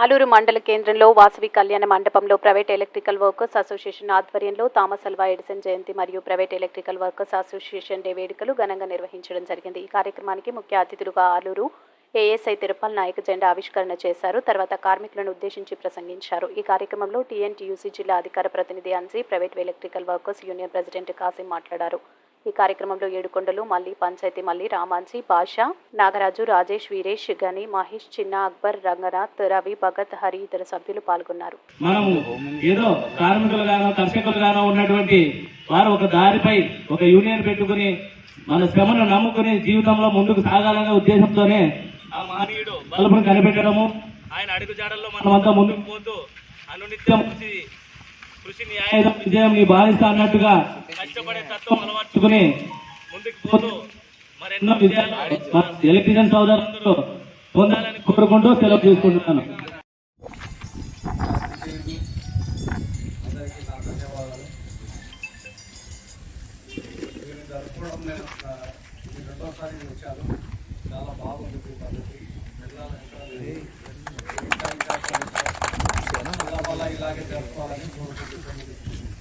ఆలూరు మండల కేంద్రంలో వాసవి కళ్యాణ మండపంలో ప్రైవేట్ ఎలక్ట్రికల్ వర్కర్స్ అసోసియేషన్ ఆధ్వర్యంలో థామస్ అల్వా ఎడిసన్ జయంతి మరియు private electrical workers association day వేడుకలు ఘనంగా నిర్వహించడం జరిగింది. ఈ కార్యక్రమానికి ముఖ్య అతిథులుగా ఆలూరు ఏఎస్ఐ తిరుపల్ నాయక్ జెండా ఆవిష్కరణ చేశారు. తర్వాత కార్మికులను ఉద్దేశించి ప్రసంగించారు. ఈ కార్యక్రమంలో టీఎన్టీయూసీ జిల్లా అధికార ప్రతినిధి అన్సీ, private electrical workers union president Kasim మాట్లాడారు. ఈ కార్యక్రమంలో ఏడుకొండలు, మల్లి, పంచాయతీ మల్లి, రామాన్సీ, బాషా, నాగరాజు, రాజేష్, వీరేష్, గని, మహేష్, చిన్న, అక్బర్, రంగనాథ్, రవి, భగత్, హరి ఇతర సభ్యులు పాల్గొన్నారు. మనం ఏదో కార్మికులుగానో కర్షకులుగానో ఉన్నటువంటి వారు ఒక దారిపై ఒక యూనియన్ పెట్టుకుని మన శ్రమను నమ్ముకుని జీవితంలో ముందుకు సాగాలనే ఉద్దేశంతోనే ఆ మహనీయుడు బల్బును కనిపెట్టడము, ఆయన అడుగుజాడల్లో మనమంతా ముందుకు పోతూ అనునిత్యం కృషి నీ ఆయుధం, విజయం నీ బాధిస్తా అన్నట్టుగా కష్టపడే తత్వం అలవర్చుకుని ముందుకు పోతూ మరెన్నో విజయాలు మన ఎలక్ట్రీషియన్ సోదరులందరూ పొందాలని కోరుకుంటూ సెలవు తీసుకుంటున్నాను. చాలా బాగుంది పద్ధతి. ఇలాగే జరుపుకోవాలని కోరుకుంటున్నాను.